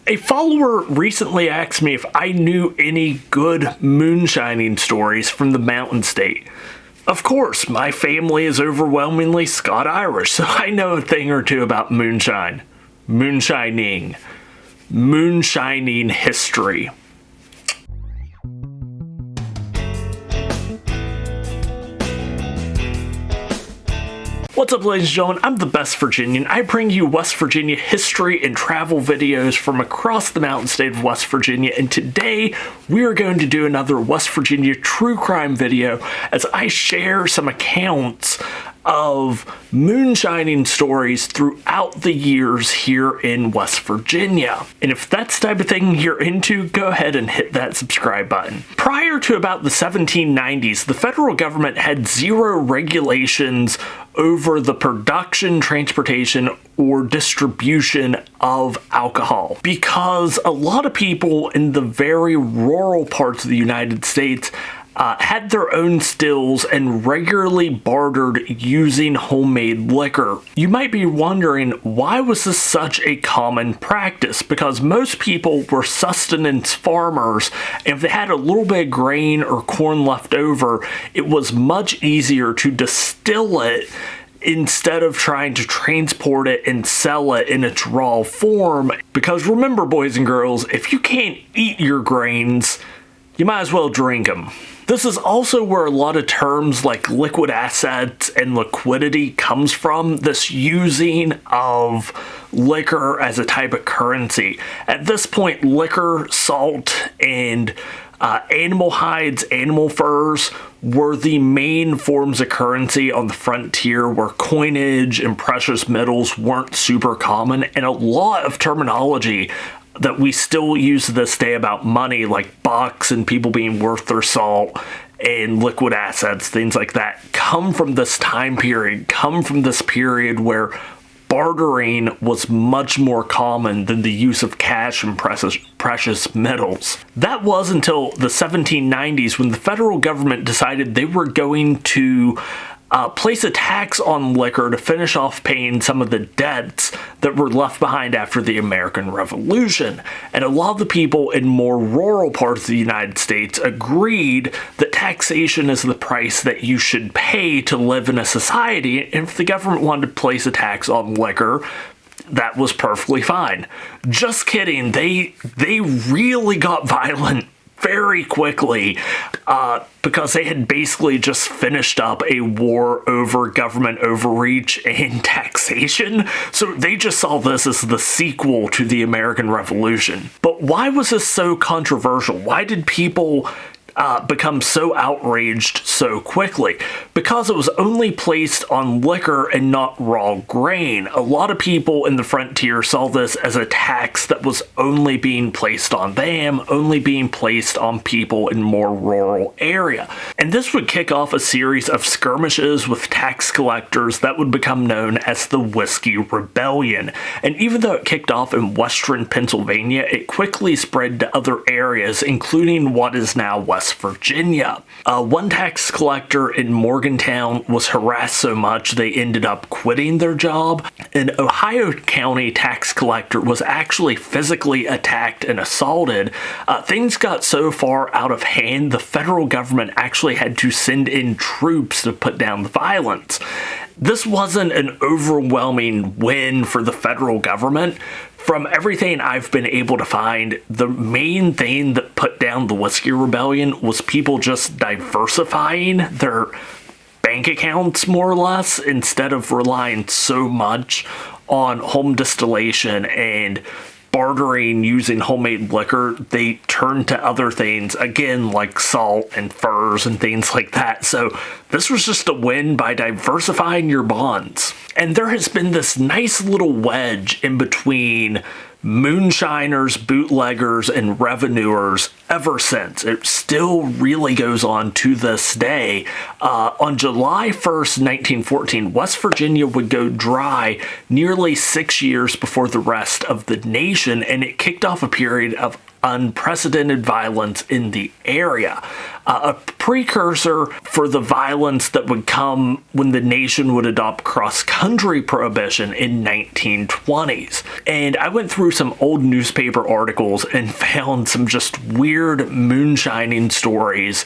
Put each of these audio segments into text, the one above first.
A follower recently asked me if I knew any good moonshining stories from the Mountain State. Of course, my family is overwhelmingly Scot-Irish, so I know a thing or two about moonshining history. What's up, ladies and gentlemen? I'm the best Virginian. I bring you West Virginia history and travel videos from across the mountain state of West Virginia, and today we are going to do another West Virginia true crime video as I share some accounts of moonshining stories throughout the years here in West Virginia. And if that's the type of thing you're into, go ahead and hit that subscribe button. Prior to about the 1790s, the federal government had zero regulations over the production, transportation, or distribution of alcohol, because a lot of people in the very rural parts of the United States had their own stills and regularly bartered using homemade liquor. You might be wondering, why was this such a common practice? Because most people were sustenance farmers, and if they had a little bit of grain or corn left over, it was much easier to distill it instead of trying to transport it and sell it in its raw form. Because remember, boys and girls, if you can't eat your grains, you might as well drink them. This is also where a lot of terms like liquid assets and liquidity comes from, this using of liquor as a type of currency. At this point, liquor, salt, and animal hides, animal furs were the main forms of currency on the frontier, where coinage and precious metals weren't super common, and a lot of terminology that we still use to this day about money, like bucks and people being worth their salt and liquid assets, things like that, come from this time period, come from this period where bartering was much more common than the use of cash and precious metals. That was until the 1790s, when the federal government decided they were going to place a tax on liquor to finish off paying some of the debts that were left behind after the American Revolution. And a lot of the people in more rural parts of the United States agreed that taxation is the price that you should pay to live in a society, and if the government wanted to place a tax on liquor, that was perfectly fine. Just kidding, they really got violent very quickly because they had basically just finished up a war over government overreach and taxation. So they just saw this as the sequel to the American Revolution. But why was this so controversial? Why did people become so outraged so quickly? Because it was only placed on liquor and not raw grain. A lot of people in the frontier saw this as a tax that was only being placed on them, only being placed on people in more rural area. And this would kick off a series of skirmishes with tax collectors that would become known as the Whiskey Rebellion. And even though it kicked off in western Pennsylvania, it quickly spread to other areas, including what is now West Virginia. One tax collector in Morgantown was harassed so much they ended up quitting their job. An Ohio County tax collector was actually physically attacked and assaulted. Things got so far out of hand, the federal government actually had to send in troops to put down the violence. This wasn't an overwhelming win for the federal government. From everything I've been able to find, the main thing that put down the Whiskey Rebellion was people just diversifying their bank accounts, more or less, instead of relying so much on home distillation and bartering using homemade liquor. They turned to other things, again, like salt and furs and things like that. So this was just a win by diversifying your bonds. And there has been this nice little wedge in between moonshiners, bootleggers, and revenuers ever since. It still really goes on to this day. On July 1st, 1914, West Virginia would go dry nearly 6 years before the rest of the nation, and it kicked off a period of unprecedented violence in the area. A precursor for the violence that would come when the nation would adopt cross-country prohibition in 1920s. And I went through some old newspaper articles and found some just weird moonshining stories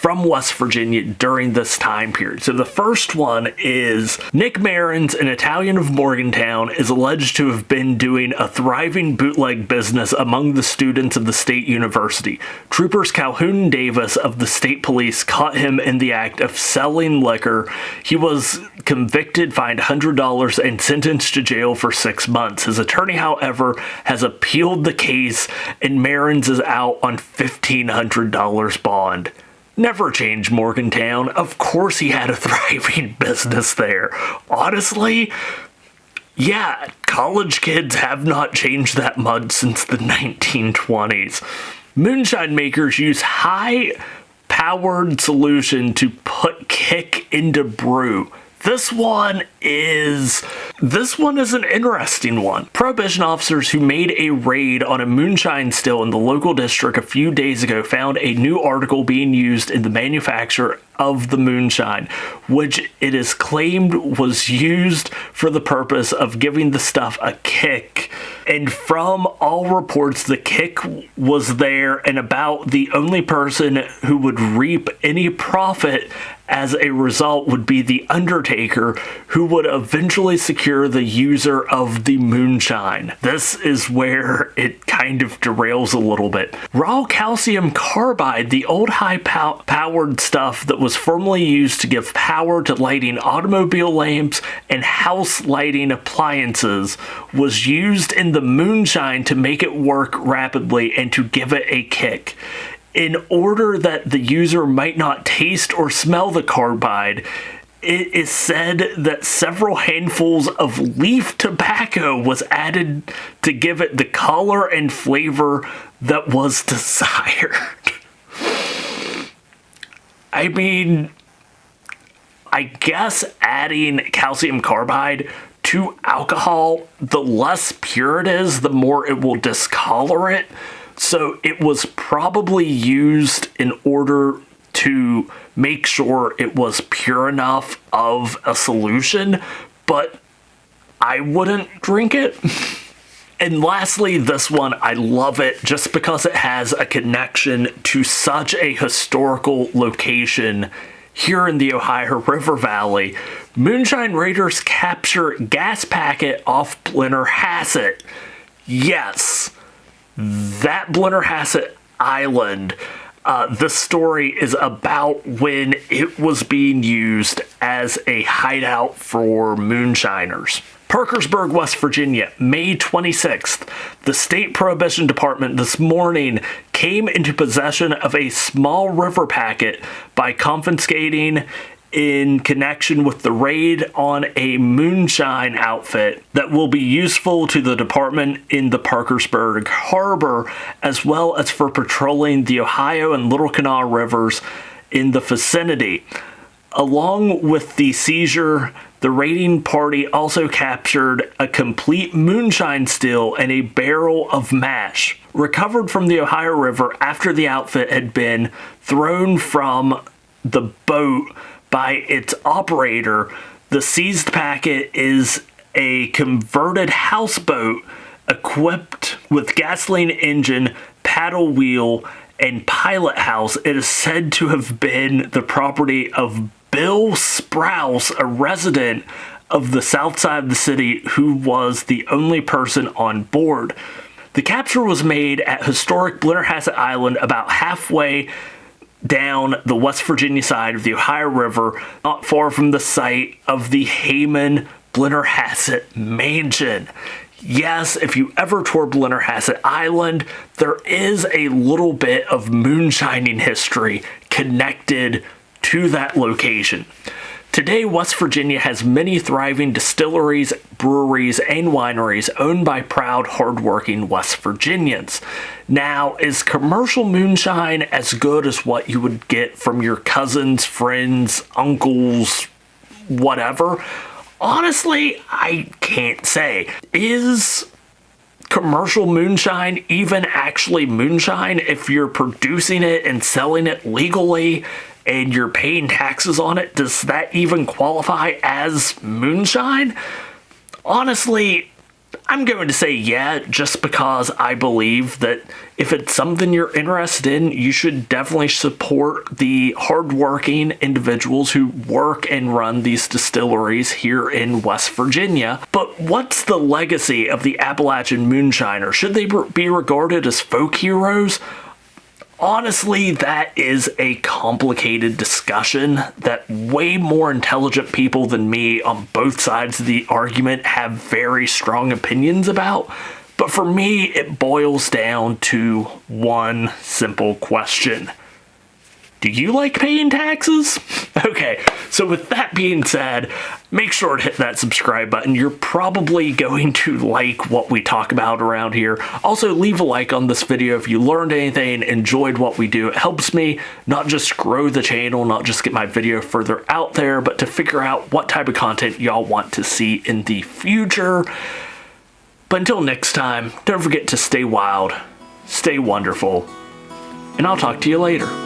from West Virginia during this time period. So the first one is Nick Marins, an Italian of Morgantown, is alleged to have been doing a thriving bootleg business among the students of the state university. Troopers Calhoun and Davis of the state police caught him in the act of selling liquor. He was convicted, fined $100, and sentenced to jail for 6 months. His attorney, however, has appealed the case, and Marins is out on $1,500 bond. Never changed Morgantown. Of course he had a thriving business there. Honestly, yeah, college kids have not changed that much since the 1920s. Moonshine makers use high-powered solution to put kick into brew. This one is an interesting one. Prohibition officers who made a raid on a moonshine still in the local district a few days ago found a new article being used in the manufacture of the moonshine, which it is claimed was used for the purpose of giving the stuff a kick. And from all reports, the kick was there, and about the only person who would reap any profit as a result would be the undertaker, who would eventually secure the user of the moonshine. This is where it kind of derails a little bit. Raw calcium carbide, the old high-powered stuff that was formerly used to give power to lighting automobile lamps and house lighting appliances, was used in the moonshine to make it work rapidly and to give it a kick. In order that the user might not taste or smell the carbide, it is said that several handfuls of leaf tobacco was added to give it the color and flavor that was desired. I mean, I guess adding calcium carbide to alcohol, the less pure it is, the more it will discolor it. So it was probably used in order to make sure it was pure enough of a solution, but I wouldn't drink it. And lastly, this one, I love it just because it has a connection to such a historical location here in the Ohio River Valley. Moonshine raiders capture gas packet off Blennerhassett. Yes, that Blennerhassett Island. This story is about when it was being used as a hideout for moonshiners. Parkersburg, West Virginia, May 26th. The State Prohibition Department this morning came into possession of a small river packet by confiscating in connection with the raid on a moonshine outfit that will be useful to the department in the Parkersburg Harbor, as well as for patrolling the Ohio and Little Kanawha rivers in the vicinity. Along with the seizure, the raiding party also captured a complete moonshine still and a barrel of mash, recovered from the Ohio River after the outfit had been thrown from the boat by its operator. The seized packet is a converted houseboat equipped with gasoline engine, paddle wheel, and pilot house. It is said to have been the property of Bill Sprouse, a resident of the south side of the city who was the only person on board. The capture was made at historic Blennerhassett Island, about halfway down the West Virginia side of the Ohio River, not far from the site of the Heyman Blennerhassett Mansion. Yes, if you ever tour Blennerhassett Island, there is a little bit of moonshining history connected to that location. Today, West Virginia has many thriving distilleries, breweries, and wineries owned by proud, hardworking West Virginians. Now, is commercial moonshine as good as what you would get from your cousins, friends, uncles, whatever? Honestly, I can't say. Is commercial moonshine even actually moonshine if you're producing it and selling it legally and you're paying taxes on it? Does that even qualify as moonshine? Honestly, I'm going to say yeah, just because I believe that if it's something you're interested in, you should definitely support the hardworking individuals who work and run these distilleries here in West Virginia. But what's the legacy of the Appalachian moonshiners? Should they be regarded as folk heroes? Honestly, that is a complicated discussion that way more intelligent people than me on both sides of the argument have very strong opinions about. But for me, it boils down to one simple question. Do you like paying taxes? Okay, so with that being said, make sure to hit that subscribe button. You're probably going to like what we talk about around here. Also, leave a like on this video if you learned anything, enjoyed what we do. It helps me not just grow the channel, not just get my video further out there, but to figure out what type of content y'all want to see in the future. But until next time, don't forget to stay wild, stay wonderful, and I'll talk to you later.